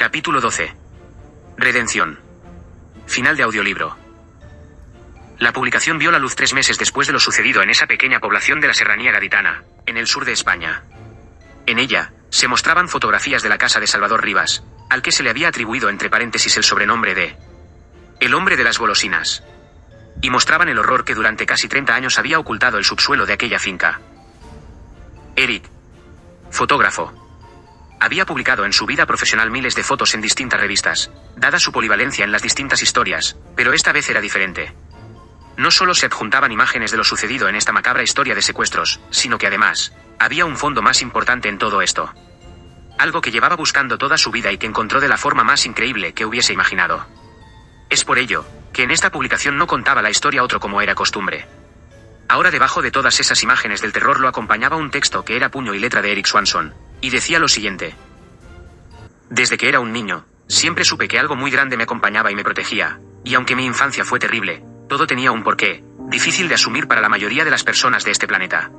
Capítulo 12. Redención. Final de audiolibro. La publicación vio la luz 3 meses después de lo sucedido en esa pequeña población de la Serranía Gaditana, en el sur de España. En ella, se mostraban fotografías de la casa de Salvador Rivas, al que se le había atribuido entre paréntesis el sobrenombre de el hombre de las golosinas. Y mostraban el horror que durante casi 30 años había ocultado el subsuelo de aquella finca. Eric, fotógrafo, había publicado en su vida profesional miles de fotos en distintas revistas, dada su polivalencia en las distintas historias, pero esta vez era diferente. No solo se adjuntaban imágenes de lo sucedido en esta macabra historia de secuestros, sino que además, había un fondo más importante en todo esto. Algo que llevaba buscando toda su vida y que encontró de la forma más increíble que hubiese imaginado. Es por ello, que en esta publicación no contaba la historia otro como era costumbre. Ahora debajo de todas esas imágenes del terror lo acompañaba un texto que era puño y letra de Eric Swanson, y decía lo siguiente. Desde que era un niño, siempre supe que algo muy grande me acompañaba y me protegía, y aunque mi infancia fue terrible, todo tenía un porqué, difícil de asumir para la mayoría de las personas de este planeta.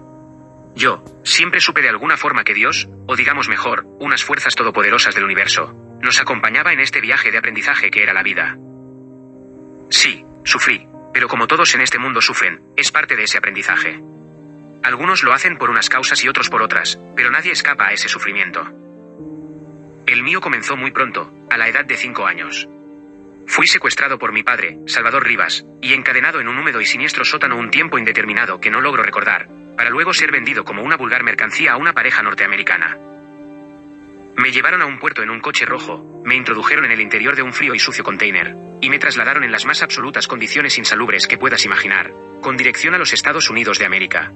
Yo, siempre supe de alguna forma que Dios, o digamos mejor, unas fuerzas todopoderosas del universo, nos acompañaba en este viaje de aprendizaje que era la vida. Sí, sufrí, pero como todos en este mundo sufren, es parte de ese aprendizaje. Algunos lo hacen por unas causas y otros por otras, pero nadie escapa a ese sufrimiento. El mío comenzó muy pronto, a la edad de 5 años. Fui secuestrado por mi padre, Salvador Rivas, y encadenado en un húmedo y siniestro sótano un tiempo indeterminado que no logro recordar, para luego ser vendido como una vulgar mercancía a una pareja norteamericana. Me llevaron a un puerto en un coche rojo, me introdujeron en el interior de un frío y sucio container, y me trasladaron en las más absolutas condiciones insalubres que puedas imaginar, con dirección a los Estados Unidos de América.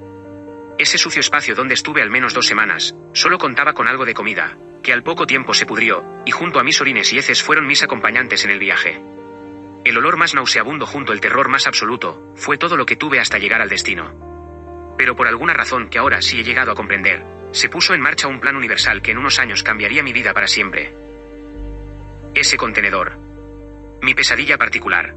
Ese sucio espacio donde estuve al menos 2 semanas, solo contaba con algo de comida, que al poco tiempo se pudrió, y junto a mis orines y heces fueron mis acompañantes en el viaje. El olor más nauseabundo junto al terror más absoluto, fue todo lo que tuve hasta llegar al destino. Pero por alguna razón que ahora sí he llegado a comprender, se puso en marcha un plan universal que en unos años cambiaría mi vida para siempre. Ese contenedor. Mi pesadilla particular.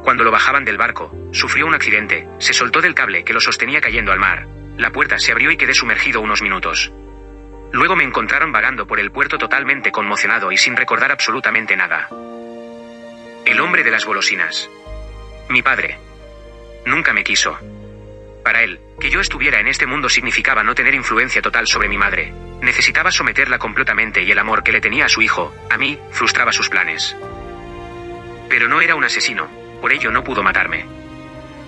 Cuando lo bajaban del barco, sufrió un accidente, se soltó del cable que lo sostenía cayendo al mar, la puerta se abrió y quedé sumergido unos minutos. Luego me encontraron vagando por el puerto totalmente conmocionado y sin recordar absolutamente nada. El hombre de las golosinas. Mi padre. Nunca me quiso. Para él, que yo estuviera en este mundo significaba no tener influencia total sobre mi madre. Necesitaba someterla completamente y el amor que le tenía a su hijo, a mí, frustraba sus planes. Pero no era un asesino, por ello no pudo matarme.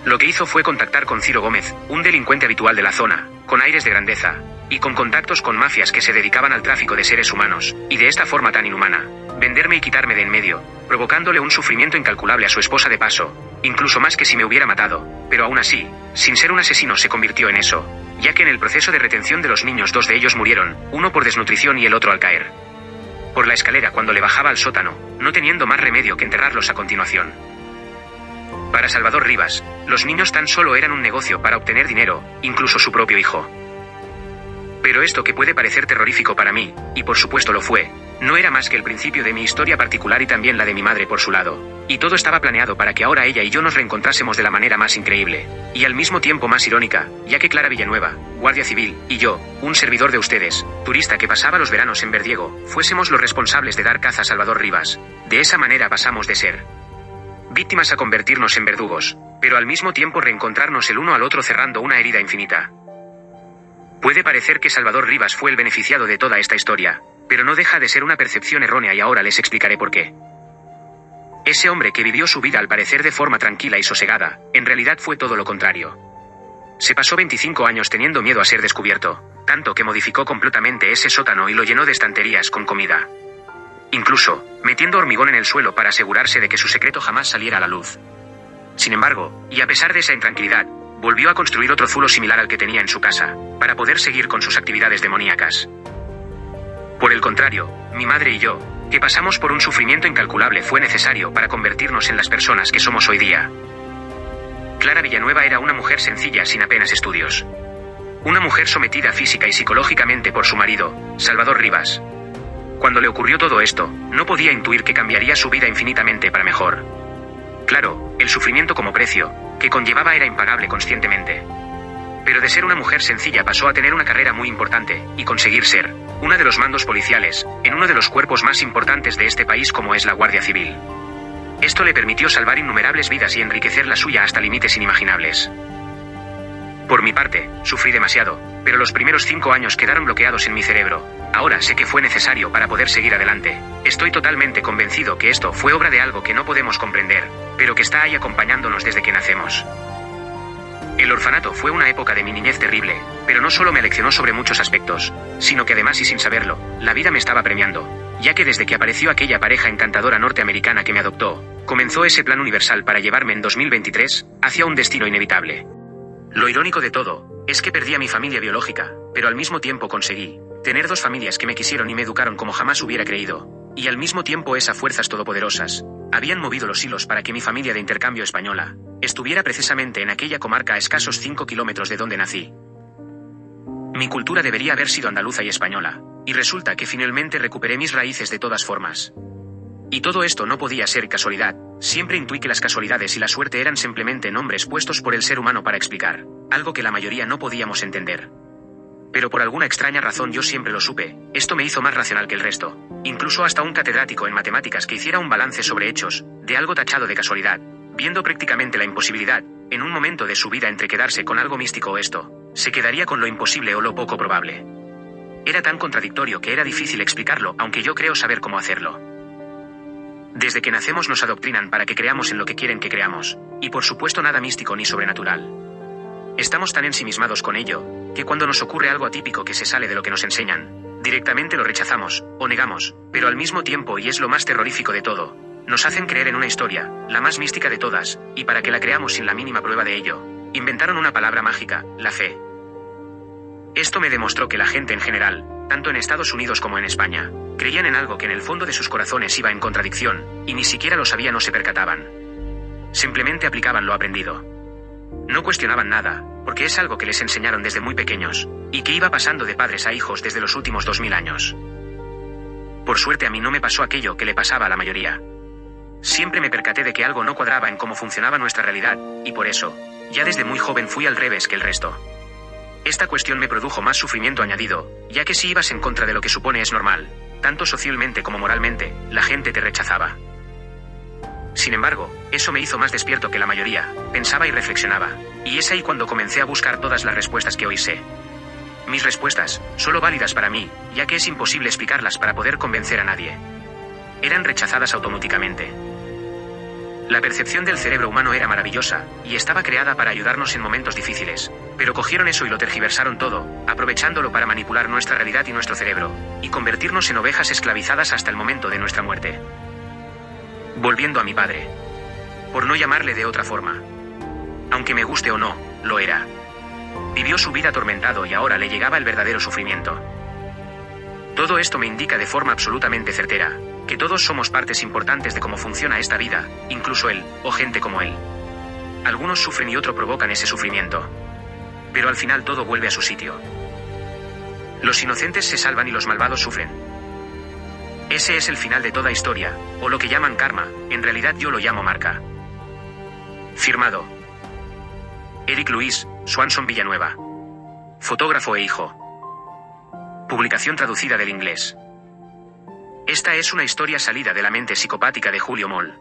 Lo que hizo fue contactar con Ciro Gómez, un delincuente habitual de la zona, con aires de grandeza, y con contactos con mafias que se dedicaban al tráfico de seres humanos, y de esta forma tan inhumana, venderme y quitarme de en medio, provocándole un sufrimiento incalculable a su esposa de paso, incluso más que si me hubiera matado, pero aún así, sin ser un asesino se convirtió en eso, ya que en el proceso de retención de los niños 2 de ellos murieron, uno por desnutrición y el otro al caer por la escalera cuando le bajaba al sótano, no teniendo más remedio que enterrarlos a continuación. Para Salvador Rivas, los niños tan solo eran un negocio para obtener dinero, incluso su propio hijo. Pero esto que puede parecer terrorífico para mí, y por supuesto lo fue, no era más que el principio de mi historia particular y también la de mi madre por su lado, y todo estaba planeado para que ahora ella y yo nos reencontrásemos de la manera más increíble, y al mismo tiempo más irónica, ya que Clara Villanueva, guardia civil, y yo, un servidor de ustedes, turista que pasaba los veranos en Verdiego, fuésemos los responsables de dar caza a Salvador Rivas. De esa manera pasamos de ser víctimas a convertirnos en verdugos, pero al mismo tiempo reencontrarnos el uno al otro cerrando una herida infinita. Puede parecer que Salvador Rivas fue el beneficiado de toda esta historia, pero no deja de ser una percepción errónea y ahora les explicaré por qué. Ese hombre que vivió su vida al parecer de forma tranquila y sosegada, en realidad fue todo lo contrario. Se pasó 25 años teniendo miedo a ser descubierto, tanto que modificó completamente ese sótano y lo llenó de estanterías con comida. Incluso, metiendo hormigón en el suelo para asegurarse de que su secreto jamás saliera a la luz. Sin embargo, y a pesar de esa intranquilidad, volvió a construir otro zulo similar al que tenía en su casa, para poder seguir con sus actividades demoníacas. Por el contrario, mi madre y yo, que pasamos por un sufrimiento incalculable fue necesario para convertirnos en las personas que somos hoy día. Clara Villanueva era una mujer sencilla sin apenas estudios. Una mujer sometida física y psicológicamente por su marido, Salvador Rivas. Cuando le ocurrió todo esto, no podía intuir que cambiaría su vida infinitamente para mejor. Claro, el sufrimiento como precio, que conllevaba era impagable conscientemente. Pero de ser una mujer sencilla pasó a tener una carrera muy importante, y conseguir ser Una de los mandos policiales, en uno de los cuerpos más importantes de este país como es la Guardia Civil. Esto le permitió salvar innumerables vidas y enriquecer la suya hasta límites inimaginables. Por mi parte, sufrí demasiado, pero los primeros 5 años quedaron bloqueados en mi cerebro. Ahora sé que fue necesario para poder seguir adelante. Estoy totalmente convencido que esto fue obra de algo que no podemos comprender, pero que está ahí acompañándonos desde que nacemos. El orfanato fue una época de mi niñez terrible, pero no solo me leccionó sobre muchos aspectos, sino que además y sin saberlo, la vida me estaba premiando, ya que desde que apareció aquella pareja encantadora norteamericana que me adoptó, comenzó ese plan universal para llevarme en 2023 hacia un destino inevitable. Lo irónico de todo es que perdí a mi familia biológica, pero al mismo tiempo conseguí tener 2 familias que me quisieron y me educaron como jamás hubiera creído, y al mismo tiempo esas fuerzas todopoderosas habían movido los hilos para que mi familia de intercambio española estuviera precisamente en aquella comarca a escasos 5 kilómetros de donde nací. Mi cultura debería haber sido andaluza y española, y resulta que finalmente recuperé mis raíces de todas formas. Y todo esto no podía ser casualidad, siempre intuí que las casualidades y la suerte eran simplemente nombres puestos por el ser humano para explicar algo que la mayoría no podíamos entender. Pero por alguna extraña razón yo siempre lo supe, esto me hizo más racional que el resto, incluso hasta un catedrático en matemáticas que hiciera un balance sobre hechos, de algo tachado de casualidad, viendo prácticamente la imposibilidad, en un momento de su vida entre quedarse con algo místico o esto, se quedaría con lo imposible o lo poco probable. Era tan contradictorio que era difícil explicarlo, aunque yo creo saber cómo hacerlo. Desde que nacemos nos adoctrinan para que creamos en lo que quieren que creamos, y por supuesto nada místico ni sobrenatural. Estamos tan ensimismados con ello, que cuando nos ocurre algo atípico que se sale de lo que nos enseñan, directamente lo rechazamos, o negamos, pero al mismo tiempo, y es lo más terrorífico de todo, nos hacen creer en una historia, la más mística de todas, y para que la creamos sin la mínima prueba de ello, inventaron una palabra mágica, la fe. Esto me demostró que la gente en general, tanto en Estados Unidos como en España, creían en algo que en el fondo de sus corazones iba en contradicción, y ni siquiera lo sabían o se percataban. Simplemente aplicaban lo aprendido. No cuestionaban nada, porque es algo que les enseñaron desde muy pequeños, y que iba pasando de padres a hijos desde los últimos 2000 años. Por suerte a mí no me pasó aquello que le pasaba a la mayoría. Siempre me percaté de que algo no cuadraba en cómo funcionaba nuestra realidad, y por eso, ya desde muy joven fui al revés que el resto. Esta cuestión me produjo más sufrimiento añadido, ya que si ibas en contra de lo que supone es normal, tanto socialmente como moralmente, la gente te rechazaba. Sin embargo, eso me hizo más despierto que la mayoría, pensaba y reflexionaba, y es ahí cuando comencé a buscar todas las respuestas que hoy sé. Mis respuestas, solo válidas para mí, ya que es imposible explicarlas para poder convencer a nadie. Eran rechazadas automáticamente. La percepción del cerebro humano era maravillosa, y estaba creada para ayudarnos en momentos difíciles, pero cogieron eso y lo tergiversaron todo, aprovechándolo para manipular nuestra realidad y nuestro cerebro, y convertirnos en ovejas esclavizadas hasta el momento de nuestra muerte. Volviendo a mi padre. Por no llamarle de otra forma. Aunque me guste o no, lo era. Vivió su vida atormentado y ahora le llegaba el verdadero sufrimiento. Todo esto me indica de forma absolutamente certera, que todos somos partes importantes de cómo funciona esta vida, incluso él, o gente como él. Algunos sufren y otros provocan ese sufrimiento. Pero al final todo vuelve a su sitio. Los inocentes se salvan y los malvados sufren. Ese es el final de toda historia, o lo que llaman karma, en realidad yo lo llamo marca. Firmado. Eric Luis, Swanson Villanueva. Fotógrafo e hijo. Publicación traducida del inglés. Esta es una historia salida de la mente psicopática de Julio Moll.